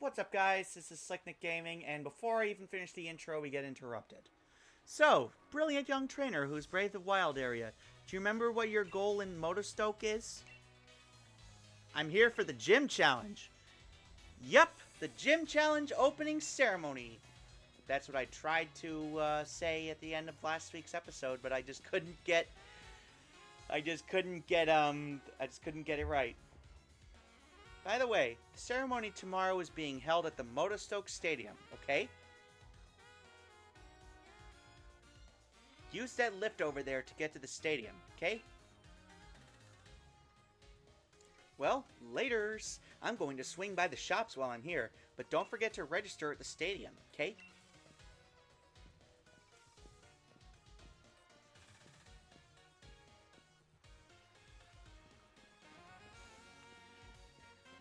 What's up, guys? This is Slicknick Gaming, and before I even finish the intro, we get interrupted. So, brilliant young trainer who's braved the wild area. Do you remember what your goal in Motostoke is? I'm here for the gym challenge. Yup, the gym challenge opening ceremony. That's what I tried to say at the end of last week's episode, but I just couldn't get it right. By the way, the ceremony tomorrow is being held at the Motostoke Stadium, okay? Use that lift over there to get to the stadium, okay? Well, laters. I'm going to swing by the shops while I'm here, but don't forget to register at the stadium, okay?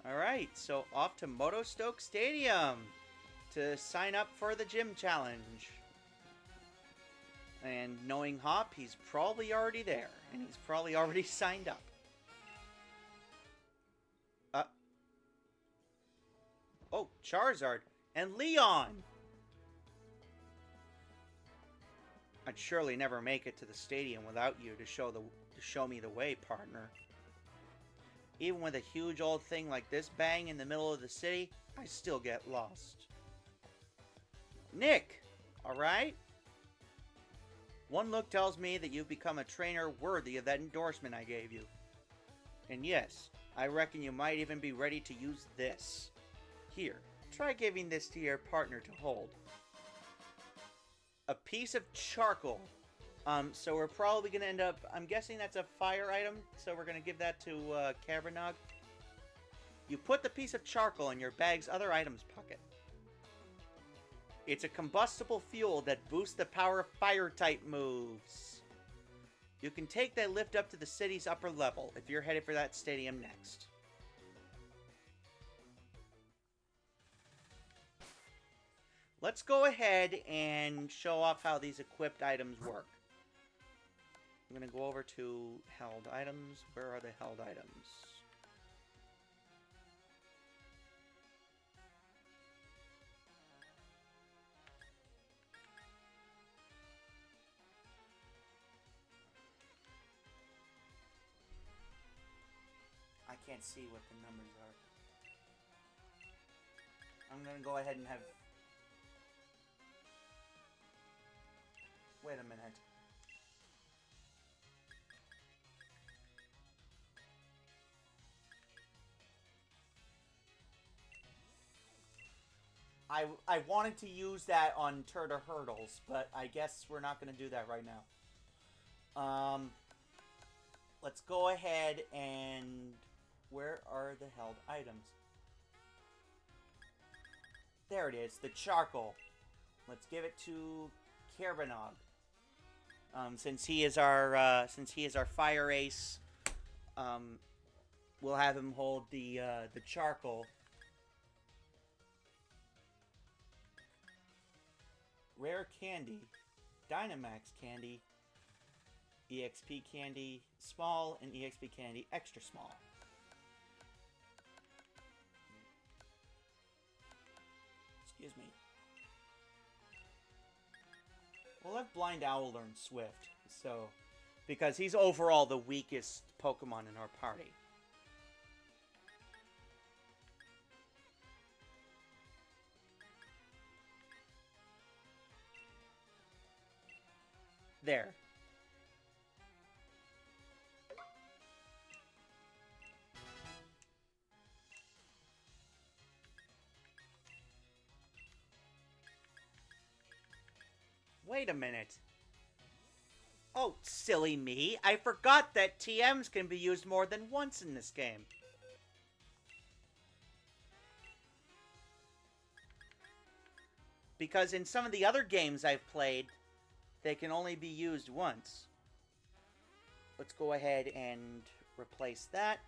Alright, so off to Motostoke Stadium to sign up for the gym challenge. And knowing Hop, he's probably already there, and he's probably already signed up. Oh, Charizard and Leon! I'd surely never make it to the stadium without you to show me the way, partner. Even with a huge old thing like this bang in the middle of the city, I still get lost. Nick! Alright? One look tells me that you've become a trainer worthy of that endorsement I gave you. And yes, I reckon you might even be ready to use this. Here, try giving this to your partner to hold. A piece of charcoal. So we're probably going to end up... I'm guessing that's a fire item, so we're going to give that to Cabernog. You put the piece of charcoal in your bag's other items pocket. It's a combustible fuel that boosts the power of fire-type moves. You can take that lift up to the city's upper level if you're headed for that stadium next. Let's go ahead and show off how these equipped items work. I'm going to go over to held items. Where are the held items? I can't see what the numbers are. I'm going to go ahead and have... Wait a minute. I wanted to use that on Turtle Hurdles, but I guess we're not going to do that right now. Let's go ahead and... Where are the held items? There it is, the charcoal. Let's give it to Cabernog. Since he is our fire ace, we'll have him hold the charcoal. Rare candy, Dynamax candy, EXP candy small, and EXP candy extra small. Excuse me. We'll have Blind Owl learn Swift, so because he's overall the weakest Pokemon in our party. There. Wait a minute. Oh, silly me. I forgot that TMs can be used more than once in this game. Because in some of the other games I've played, they can only be used once. Let's go ahead and replace that.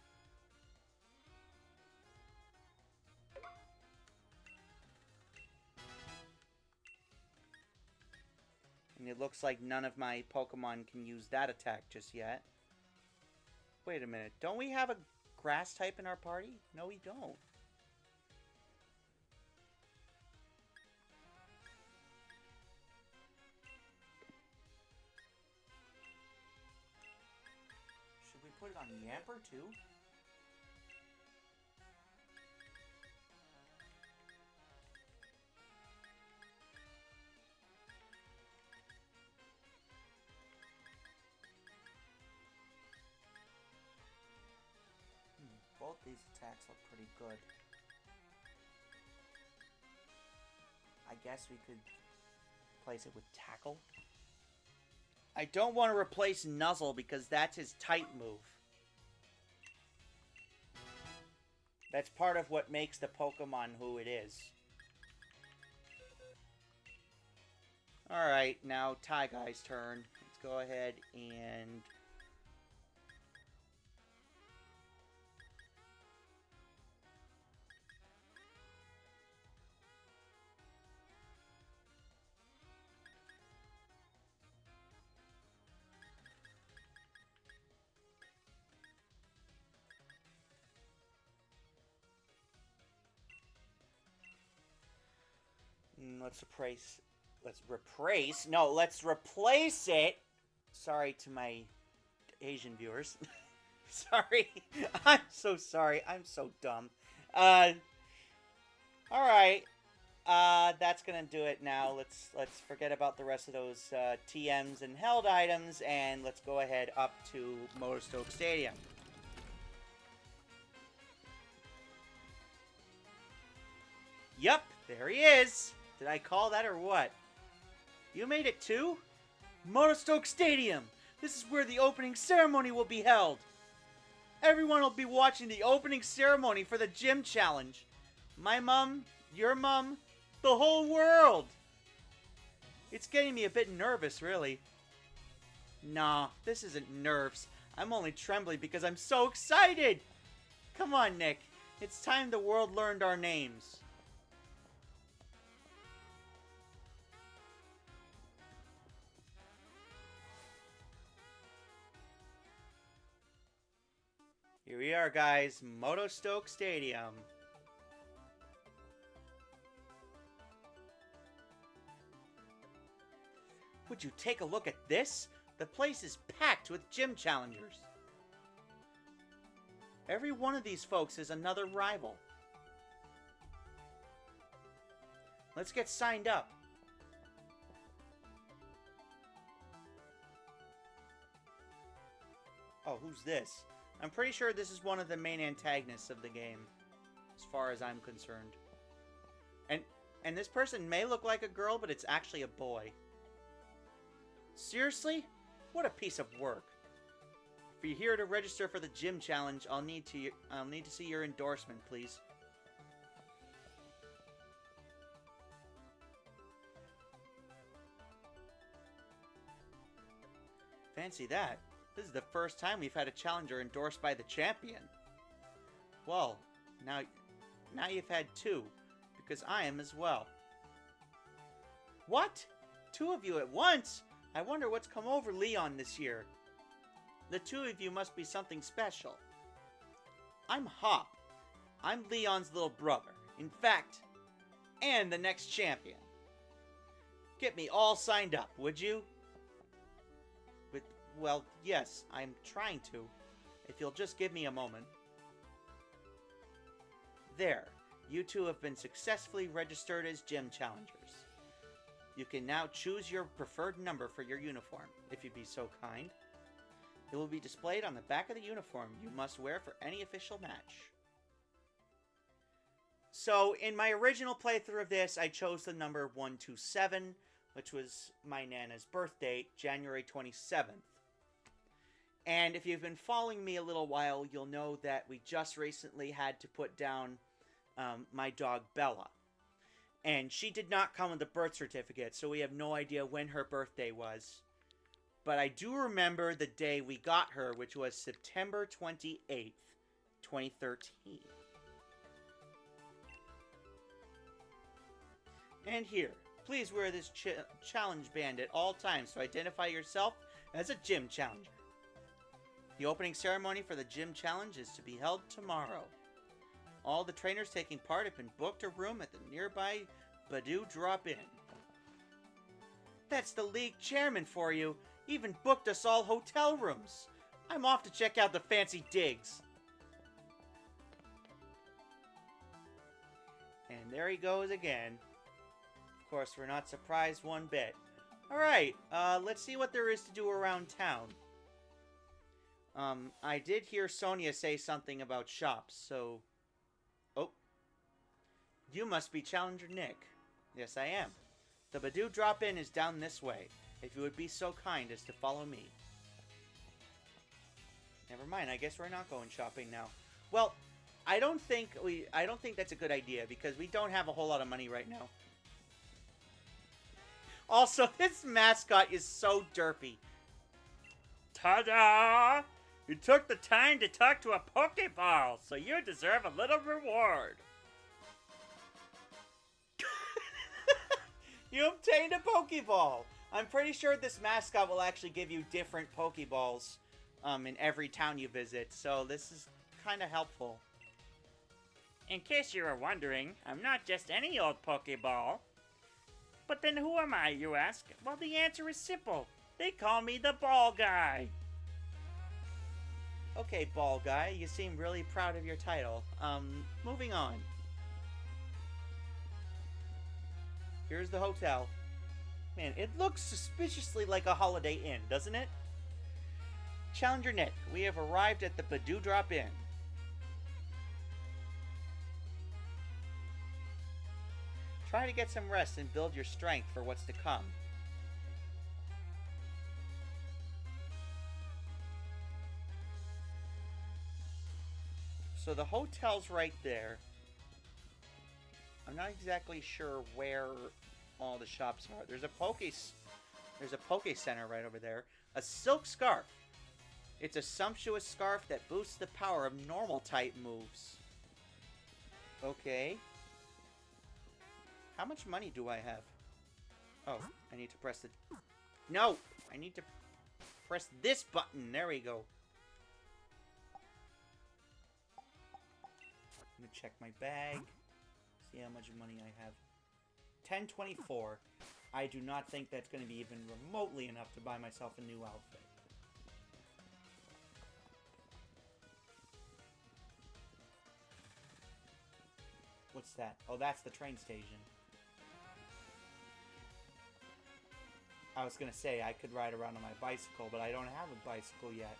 And it looks like none of my Pokemon can use that attack just yet. Wait a minute. Don't we have a grass type in our party? No, we don't. Yamper, too? Both these attacks look pretty good. I guess we could replace it with Tackle. I don't want to replace Nuzzle because that's his type move. That's part of what makes the Pokemon who it is. Alright, now Tyguy's turn. Let's go ahead and... let's replace it. Sorry to my Asian viewers. Sorry. I'm so sorry. I'm so dumb. Alright. That's gonna do it now. Let's forget about the rest of those TMs and held items, and let's go ahead up to Motorstoke Stadium. Yep, there he is. Did I call that or what? You made it too? Motorstoke Stadium! This is where the opening ceremony will be held! Everyone will be watching the opening ceremony for the gym challenge. My mom, your mom, the whole world! It's getting me a bit nervous, really. Nah, this isn't nerves. I'm only trembling because I'm so excited! Come on, Nick. It's time the world learned our names. Here we are, guys. Motorstoke Stadium. Would you take a look at this? The place is packed with gym challengers. Every one of these folks is another rival. Let's get signed up. Oh, who's this? I'm pretty sure this is one of the main antagonists of the game, as far as I'm concerned. And this person may look like a girl, but it's actually a boy. Seriously? What a piece of work. If you're here to register for the gym challenge, I'll need to see your endorsement, please. Fancy that. This is the first time we've had a challenger endorsed by the champion. Well, now you've had two, because I am as well. What? Two of you at once? I wonder what's come over Leon this year. The two of you must be something special. I'm Hop. I'm Leon's little brother. In fact, and the next champion. Get me all signed up, would you? Well, yes, I'm trying to. If you'll just give me a moment. There. You two have been successfully registered as gym challengers. You can now choose your preferred number for your uniform, if you'd be so kind. It will be displayed on the back of the uniform you must wear for any official match. So, in my original playthrough of this, I chose the number 127, which was my Nana's birth date, January 27th. And if you've been following me a little while, you'll know that we just recently had to put down my dog Bella. And she did not come with a birth certificate, so we have no idea when her birthday was. But I do remember the day we got her, which was September 28th, 2013. And here, please wear this challenge band at all times to identify yourself as a gym challenger. The opening ceremony for the gym challenge is to be held tomorrow. All the trainers taking part have been booked a room at the nearby Badoo Drop-In. That's the league chairman for you. Even booked us all hotel rooms. I'm off to check out the fancy digs. And there he goes again. Of course, we're not surprised one bit. Alright, let's see what there is to do around town. I did hear Sonia say something about shops, so... Oh. You must be Challenger Nick. Yes, I am. The Badoo Drop-In is down this way, if you would be so kind as to follow me. Never mind, I guess we're not going shopping now. Well, I don't think that's a good idea, because we don't have a whole lot of money right now. Also, this mascot is so derpy. Ta-da! You took the time to talk to a Pokeball, so you deserve a little reward. You obtained a Pokeball! I'm pretty sure this mascot will actually give you different Pokeballs in every town you visit, so this is kind of helpful. In case you were wondering, I'm not just any old Pokeball. But then who am I, you ask? Well, the answer is simple. They call me the Ball Guy. Okay, Ball Guy, you seem really proud of your title. Moving on. Here's the hotel. Man, it looks suspiciously like a Holiday Inn, doesn't it? Challenger Nick, we have arrived at the Badoo Drop-In. Try to get some rest and build your strength for what's to come. So the hotel's right there. I'm not exactly sure where all the shops are. There's a Poke Center right over there. A silk scarf. It's a sumptuous scarf that boosts the power of normal type moves. Okay. How much money do I have? Oh, I need to press the... No! I need to press this button. There we go. I'm gonna check my bag. See how much money I have. 1024. I do not think that's going to be even remotely enough to buy myself a new outfit. What's that? Oh, that's the train station. I was going to say I could ride around on my bicycle, but I don't have a bicycle yet.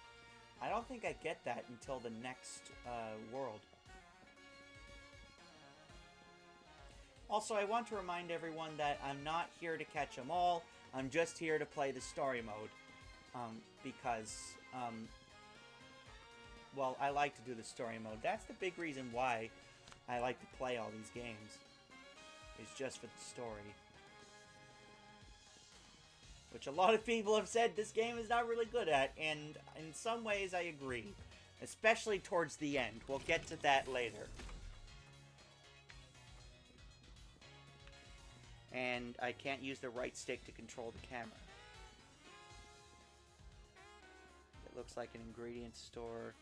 I don't think I get that until the next world. Also, I want to remind everyone that I'm not here to catch them all. I'm just here to play the story mode. Because, well, I like to do the story mode. That's the big reason why I like to play all these games. It's just for the story. Which a lot of people have said this game is not really good at, and in some ways I agree. Especially towards the end. We'll get to that later. And I can't use the right stick to control the camera. It looks like an ingredient store.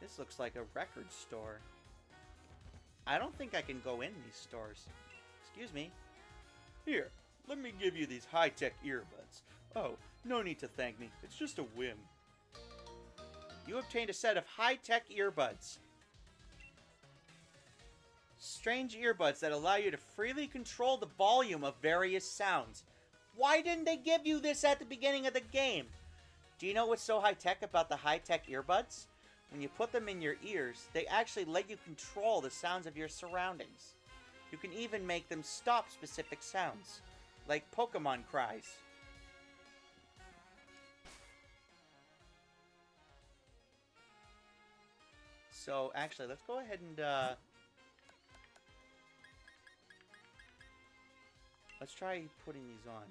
This looks like a record store. I don't think I can go in these stores. Excuse me. Here, let me give you these high-tech earbuds. Oh, no need to thank me. It's just a whim. You obtained a set of high-tech earbuds. Strange earbuds that allow you to freely control the volume of various sounds. Why didn't they give you this at the beginning of the game? Do you know what's so high-tech about the high-tech earbuds? When you put them in your ears, they actually let you control the sounds of your surroundings. You can even make them stop specific sounds, like Pokemon cries. So, actually, let's go ahead and, let's try putting these on.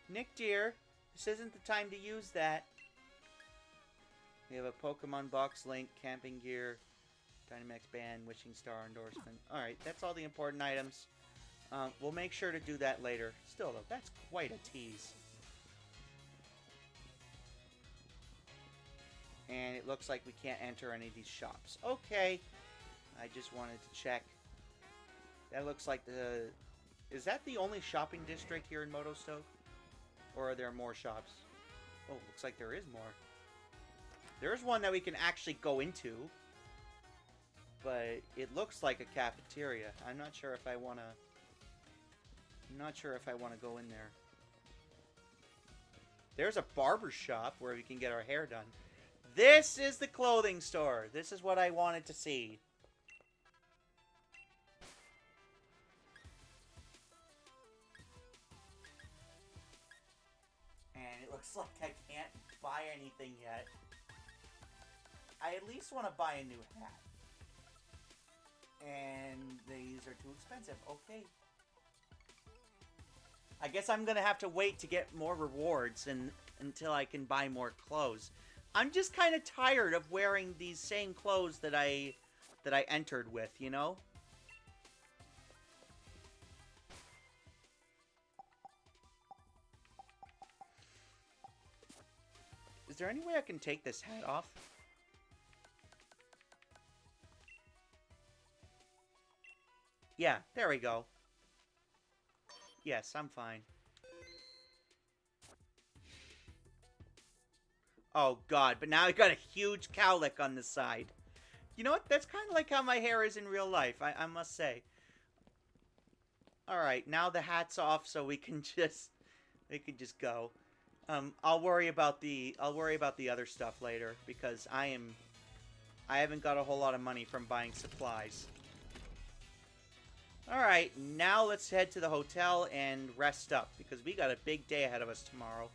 Nick, dear, this isn't the time to use that. We have a Pokemon box, Link, camping gear, Dynamax band, Wishing Star endorsement. Alright, that's all the important items. We'll make sure to do that later. Still, though, that's quite a tease. And it looks like we can't enter any of these shops. Okay. I just wanted to check. That looks like the... Is that the only shopping district here in Motostoke? Or are there more shops? Oh, looks like there is more. There's one that we can actually go into. But it looks like a cafeteria. I'm not sure if I want to... I'm not sure if I want to go in there. There's a barber shop where we can get our hair done. This is the clothing store. This is what I wanted to see. And it looks like I can't buy anything yet. I at least want to buy a new hat. And these are too expensive. Okay. I guess I'm gonna have to wait to get more rewards until I can buy more clothes. I'm just kind of tired of wearing these same clothes that I entered with, you know? Is there any way I can take this hat off? Yeah, there we go. Yes, I'm fine. Oh, God, but now I got a huge cowlick on the side. You know what? That's kind of like how my hair is in real life, I must say. Alright, now the hat's off, so we can just go. I'll worry about the other stuff later, because I haven't got a whole lot of money from buying supplies. Alright, now let's head to the hotel and rest up, because we got a big day ahead of us tomorrow.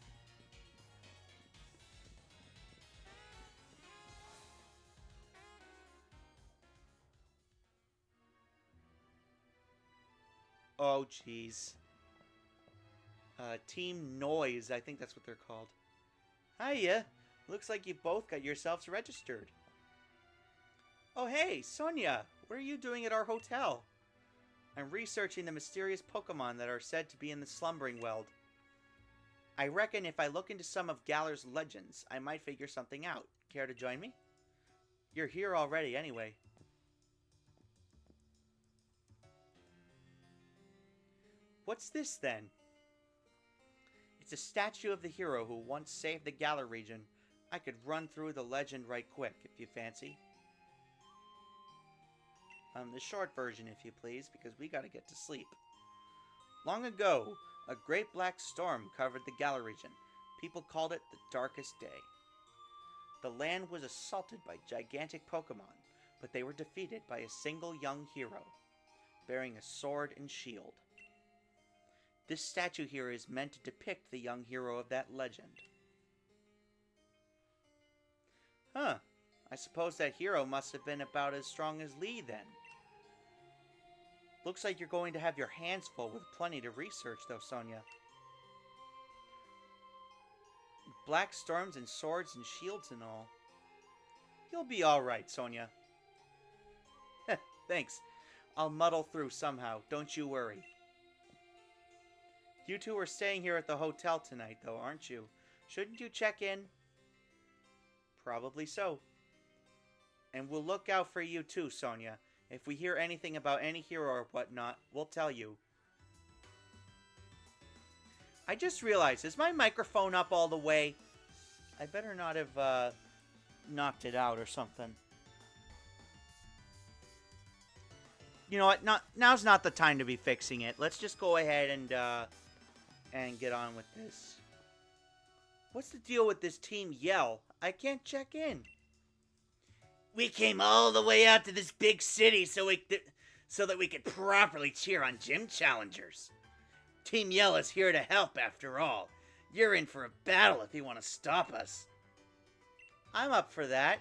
Oh, jeez. Team Noise, I think that's what they're called. Hiya! Looks like you both got yourselves registered. Oh, hey, Sonia! What are you doing at our hotel? I'm researching the mysterious Pokemon that are said to be in the Slumbering Weld. I reckon if I look into some of Galar's legends, I might figure something out. Care to join me? You're here already, anyway. What's this, then? It's a statue of the hero who once saved the Galar region. I could run through the legend right quick, if you fancy. The short version, if you please, because we gotta get to sleep. Long ago, a great black storm covered the Galar region. People called it the Darkest Day. The land was assaulted by gigantic Pokemon, but they were defeated by a single young hero, bearing a sword and shield. This statue here is meant to depict the young hero of that legend. Huh. I suppose that hero must have been about as strong as Lee, then. Looks like you're going to have your hands full with plenty to research, though, Sonia. Black storms and swords and shields and all. You'll be alright, Sonia. Thanks. I'll muddle through somehow, don't you worry. You two are staying here at the hotel tonight, though, aren't you? Shouldn't you check in? Probably so. And we'll look out for you too, Sonia. If we hear anything about any hero or whatnot, we'll tell you. I just realized, is my microphone up all the way? I better not have knocked it out or something. You know what? Now's not the time to be fixing it. Let's just go ahead and get on with this. What's the deal with this Team Yell? I can't check in. We came all the way out to this big city so that we could properly cheer on gym challengers. Team Yell is here to help after all. You're in for a battle if you want to stop us. I'm up for that.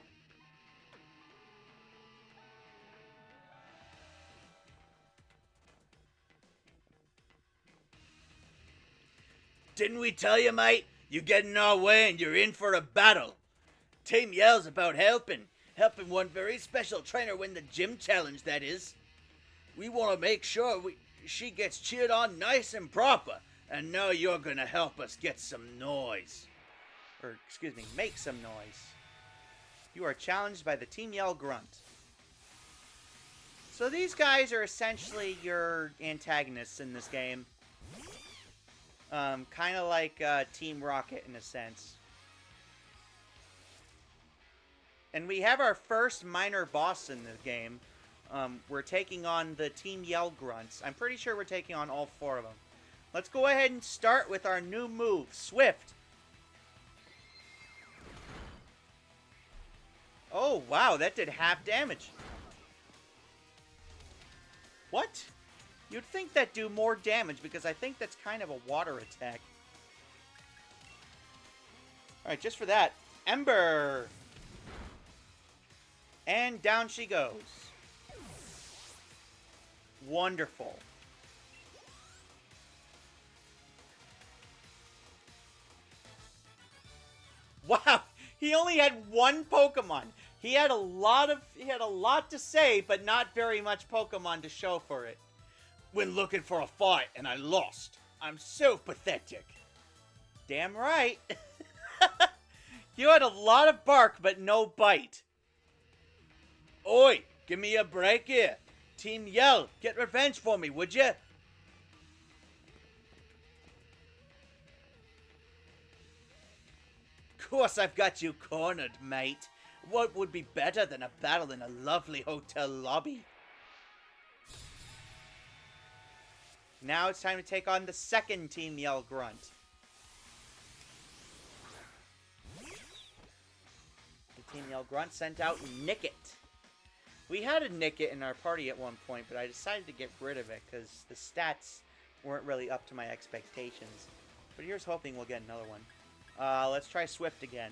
Didn't we tell you, mate? You get in our way and you're in for a battle. Team Yell's about helping one very special trainer win the gym challenge, that is. We want to make sure she gets cheered on nice and proper, and now you're going to help us get some noise. Or, excuse me, make some noise. You are challenged by the Team Yell Grunt. So these guys are essentially your antagonists in this game. Kind of like Team Rocket in a sense. And we have our first minor boss in the game. We're taking on the Team Yell Grunts. I'm pretty sure we're taking on all 4 of them. Let's go ahead and start with our new move, Swift. Oh, wow, that did half damage. What? You'd think that'd do more damage, because I think that's kind of a water attack. Alright, just for that. Ember! And down she goes. Wonderful. Wow, he only had 1 Pokemon. He had a lot to say, but not very much Pokemon to show for it. When looking for a fight and I lost. I'm so pathetic. Damn right. You had a lot of bark, but no bite. Oi, give me a break here. Team Yell, get revenge for me, would ya? Course I've got you cornered, mate. What would be better than a battle in a lovely hotel lobby? Now it's time to take on the second Team Yell Grunt. The Team Yell Grunt sent out Nickit. We had a Nickit in our party at one point, but I decided to get rid of it because the stats weren't really up to my expectations. But here's hoping we'll get another one. Let's try Swift again.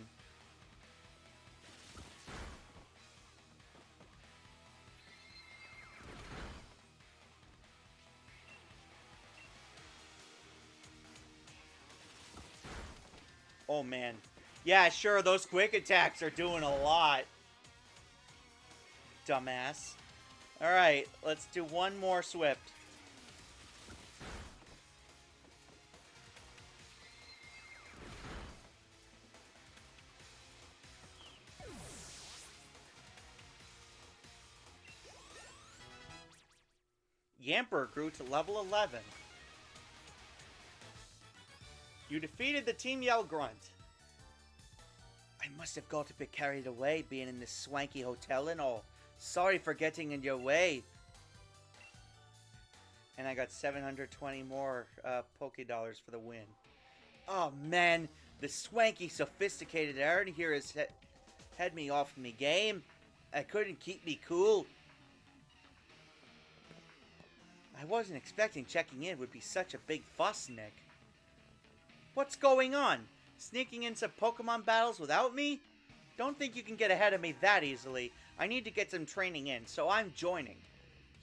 Oh, man. Yeah, sure, those quick attacks are doing a lot. Dumbass. Alright, let's do one more Swift. Yamper grew to level 11. You defeated the Team Yell Grunt. I must have got a bit carried away being in this swanky hotel and all. Sorry for getting in your way. And I got 720 more Poké-Dollars for the win. Oh man, the swanky sophisticated Aaron here has had me off me game. I couldn't keep me cool. I wasn't expecting checking in would be such a big fuss, Nick. What's going on? Sneaking into Pokemon battles without me? Don't think you can get ahead of me that easily. I need to get some training in, so I'm joining.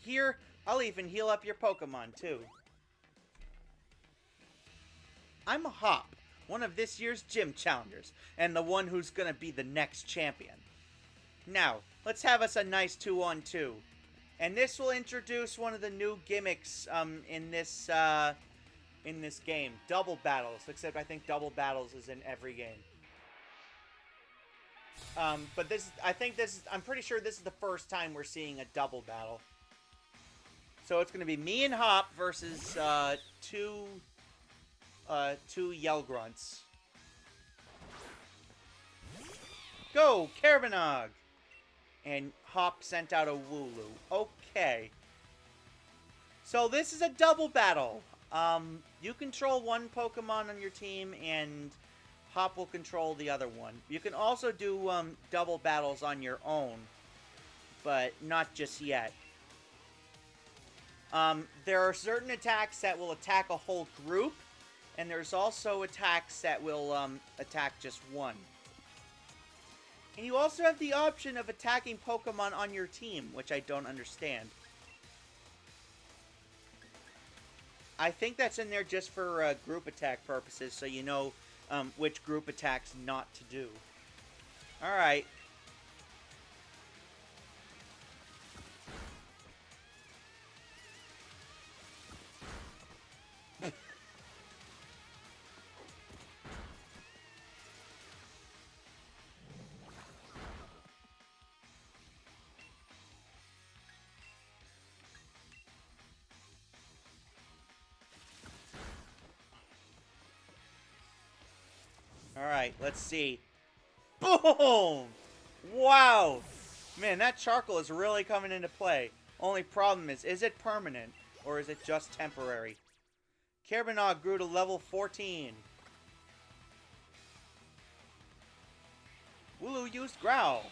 Here, I'll even heal up your Pokemon, too. I'm a Hop, one of this year's gym challengers, and the one who's gonna be the next champion. Now, let's have us a nice 2-on-2. And this will introduce one of the new gimmicks in this game. Double battles, except I think double battles is in every game. But I'm pretty sure this is the first time we're seeing a double battle. So it's going to be me and Hop versus two Yell Grunts. Go, Carabanog! And Hop sent out a Wooloo. Okay. So this is a double battle. You control one Pokemon on your team, and Hop will control the other one. You can also do double battles on your own, but not just yet. There are certain attacks that will attack a whole group, and there's also attacks that will attack just one. And you also have the option of attacking Pokemon on your team, which I don't understand. I think that's in there just for group attack purposes, so you know which group attacks not to do. Alright. Alright, let's see. Boom! Wow! Man, that charcoal is really coming into play. Only problem is it permanent? Or is it just temporary? Kerbenog grew to level 14. Wooloo used Growl.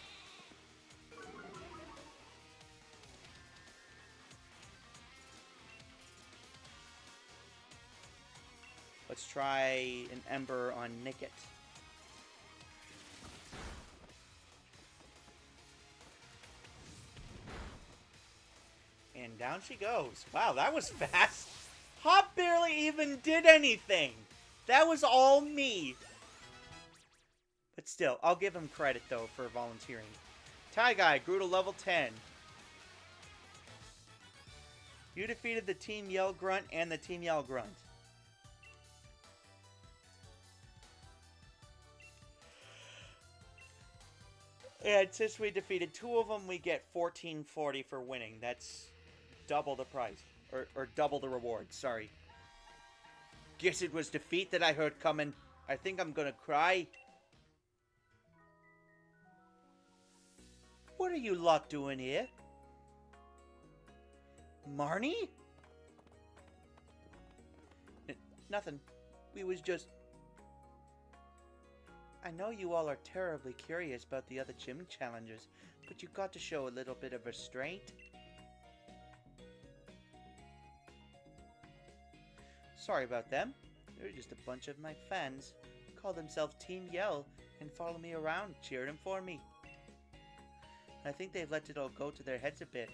Let's try an Ember on Nickit. And down she goes. Wow, that was fast. Hop barely even did anything. That was all me. But still, I'll give him credit, though, for volunteering. Tyguy grew to level 10. You defeated the Team Yell Grunt and the Team Yell Grunt. And since we defeated two of them, we get $14.40 for winning. That's double the price. Or double the reward, sorry. Guess it was defeat that I heard coming. I think I'm gonna cry. What are you lot doing here? Marnie? Nothing. We was just... I know you all are terribly curious about the other gym challengers, but you got to show a little bit of restraint. Sorry about them. They're just a bunch of my fans. Call themselves Team Yell and follow me around, cheering for me. I think they've let it all go to their heads a bit.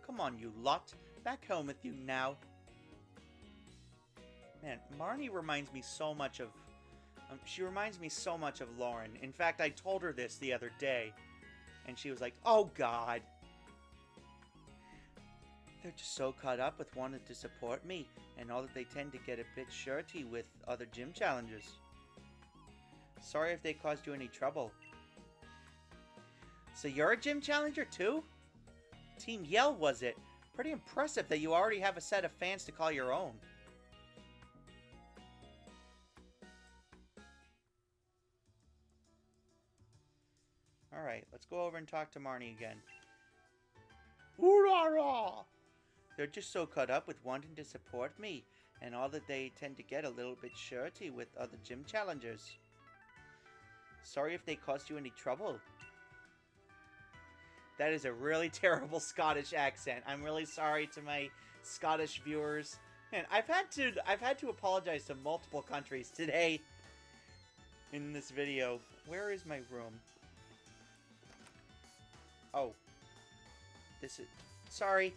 Come on, you lot. Back home with you now. Man, Marnie reminds me so much of... she reminds me so much of Lauren. In fact, I told her this the other day. And she was like, oh God. They're just so caught up with wanting to support me. And all that they tend to get a bit shirty with other gym challengers. Sorry if they caused you any trouble. So you're a gym challenger too? Team Yell was it? Pretty impressive that you already have a set of fans to call your own. Alright, let's go over and talk to Marnie again. Hoorah! They're just so caught up with wanting to support me, and all that they tend to get a little bit shirty with other gym challengers. Sorry if they caused you any trouble. That is a really terrible Scottish accent. I'm really sorry to my Scottish viewers. Man, I've had to apologize to multiple countries today in this video. Where is my room? Oh. This is... Sorry.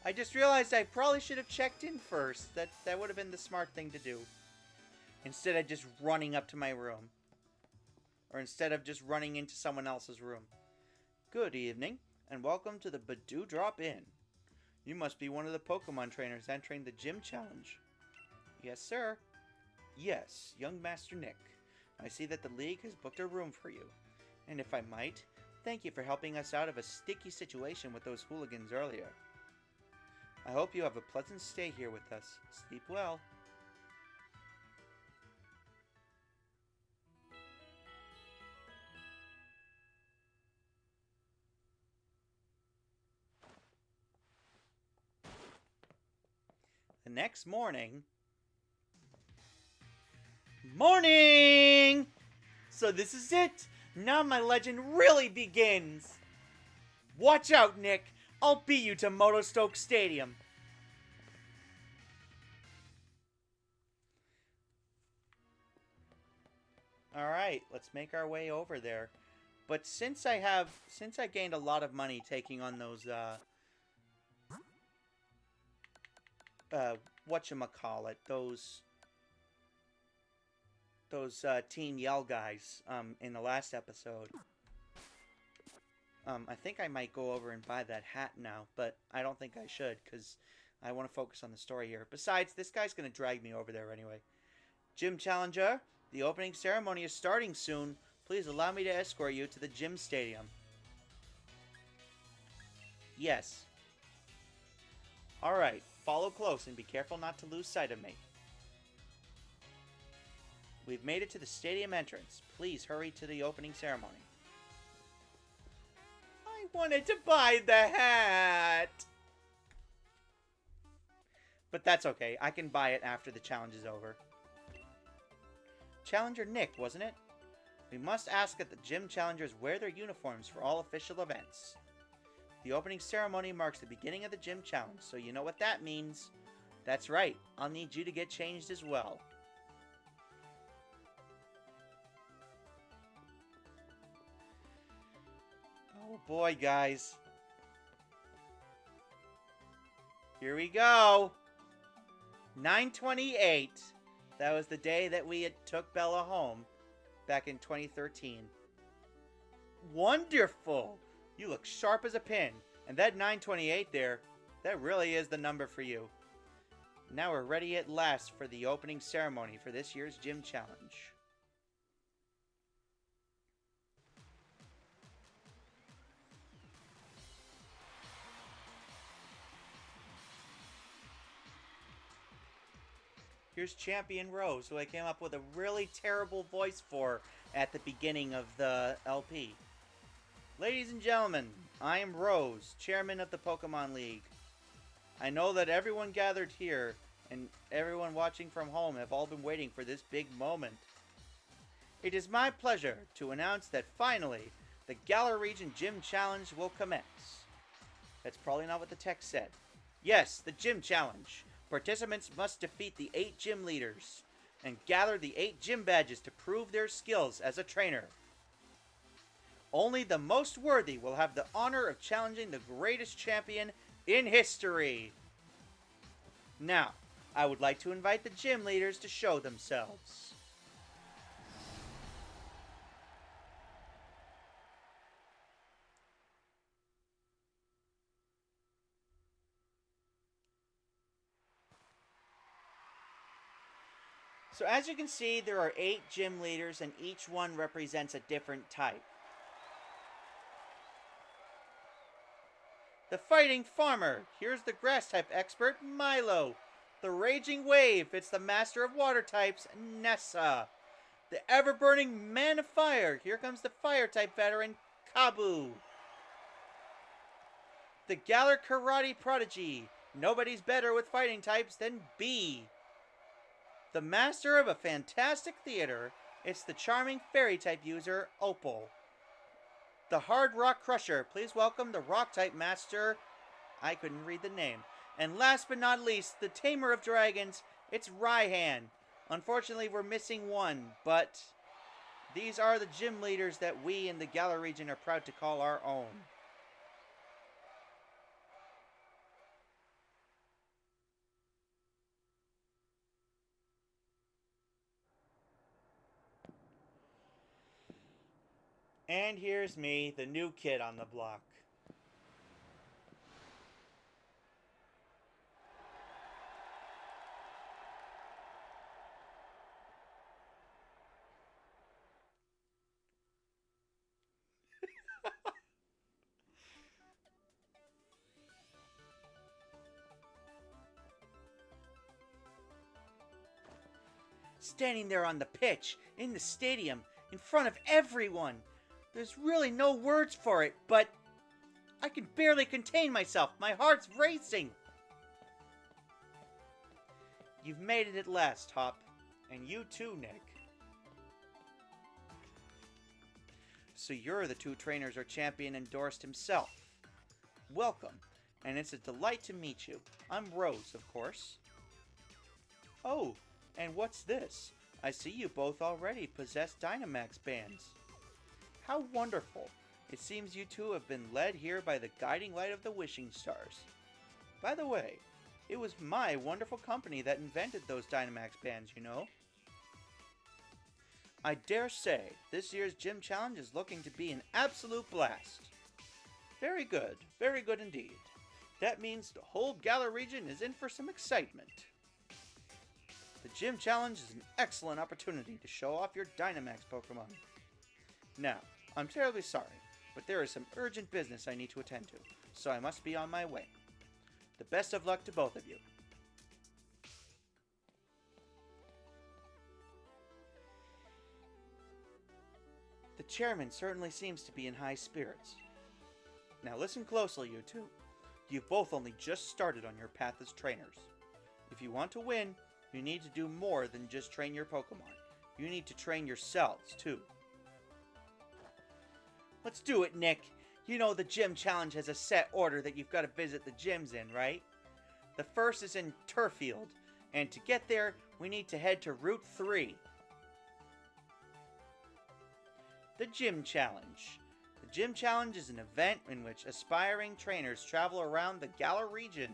I just realized I probably should have checked in first. That would have been the smart thing to do. Instead of just running up to my room. Or instead of just running into someone else's room. Good evening, and welcome to the Badoo Drop Inn. You must be one of the Pokemon trainers entering the gym challenge. Yes, sir. Yes, young Master Nick. I see that the League has booked a room for you. And if I might, thank you for helping us out of a sticky situation with those hooligans earlier. I hope you have a pleasant stay here with us. Sleep well. The next morning... Morning! So this is it! Now my legend really begins! Watch out, Nick! I'll beat you to Motostoke Stadium! Alright, let's make our way over there. But since I gained a lot of money taking on those, whatchamacallit, those Team Yell guys, in the last episode. I think I might go over and buy that hat now, but I don't think I should, because I want to focus on the story here. Besides, this guy's going to drag me over there anyway. Gym Challenger, the opening ceremony is starting soon. Please allow me to escort you to the gym stadium. Yes. Alright, follow close and be careful not to lose sight of me. We've made it to the stadium entrance. Please hurry to the opening ceremony. I wanted to buy the hat! But that's okay. I can buy it after the challenge is over. Challenger Nick, wasn't it? We must ask that the gym challengers wear their uniforms for all official events. The opening ceremony marks the beginning of the gym challenge, so you know what that means. That's right. I'll need you to get changed as well. Oh boy, guys. Here we go. 9/28. That was the day that we had took Bella home back in 2013. Wonderful! You look sharp as a pin. And that 9/28 there, that really is the number for you. Now we're ready at last for the opening ceremony for this year's gym challenge. Here's Champion Rose, who I came up with a really terrible voice for at the beginning of the LP. Ladies and gentlemen, I am Rose, chairman of the Pokemon League. I know that everyone gathered here and everyone watching from home have all been waiting for this big moment. It is my pleasure to announce that finally, the Galar Region Gym Challenge will commence. That's probably not what the text said. Yes, the Gym Challenge. Participants must defeat the 8 gym leaders and gather the 8 gym badges to prove their skills as a trainer. Only the most worthy will have the honor of challenging the greatest champion in history. Now, I would like to invite the gym leaders to show themselves. So as you can see, there are 8 gym leaders and each one represents a different type. The Fighting Farmer. Here's the grass type expert, Milo. The Raging Wave. It's the master of water types, Nessa. The ever-burning Man of Fire. Here comes the fire type veteran, Kabu. The Galar Karate Prodigy. Nobody's better with fighting types than B. The master of a fantastic theater. It's the charming fairy type user, Opal. The Hard Rock Crusher. Please welcome the rock type master. I couldn't read the name. And last but not least, the Tamer of Dragons. It's Raihan. Unfortunately, we're missing one, but these are the gym leaders that we in the Galar region are proud to call our own. And here's me, the new kid on the block. Standing there on the pitch, in the stadium, in front of everyone. There's really no words for it, but I can barely contain myself. My heart's racing. You've made it at last, Hop. And you too, Nick. So you're the 2 trainers our champion endorsed himself. Welcome, and it's a delight to meet you. I'm Rose, of course. Oh, and what's this? I see you both already possess Dynamax bands. How wonderful. It seems you two have been led here by the guiding light of the wishing stars. By the way, it was my wonderful company that invented those Dynamax bands, you know. I dare say, this year's gym challenge is looking to be an absolute blast. Very good indeed. That means the whole Galar region is in for some excitement. The gym challenge is an excellent opportunity to show off your Dynamax Pokemon. Now, I'm terribly sorry, but there is some urgent business I need to attend to, so I must be on my way. The best of luck to both of you. chairman certainly seems to be in high spirits. Now listen closely, you two. You've both only just started on your path as trainers. If you want to win, you need to do more than just train your Pokemon. You need to train yourselves, too. Let's do it, Nick. You know the gym challenge has a set order that you've got to visit the gyms in, right? The first is in Turffield, and to get there, we need to head to Route 3. The Gym Challenge. The Gym Challenge is an event in which aspiring trainers travel around the Galar region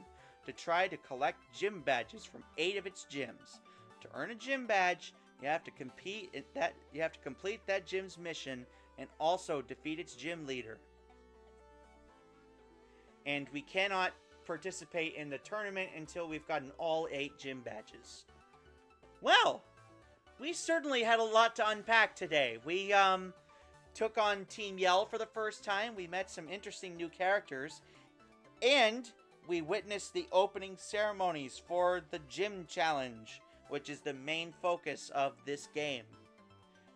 to try to collect gym badges from 8 of its gyms. To earn a gym badge, you have to complete that gym's mission and also defeat its gym leader. And we cannot participate in the tournament until we've gotten all 8 gym badges. Well, we certainly had a lot to unpack today. We took on Team Yell for the first time. We met some interesting new characters. And we witnessed the opening ceremonies for the Gym Challenge, which is the main focus of this game.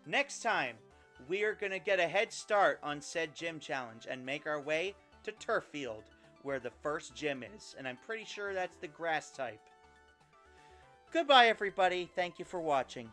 Next time, we're going to get a head start on said Gym Challenge and make our way to Turffield, where the first gym is. And I'm pretty sure that's the grass type. Goodbye, everybody. Thank you for watching.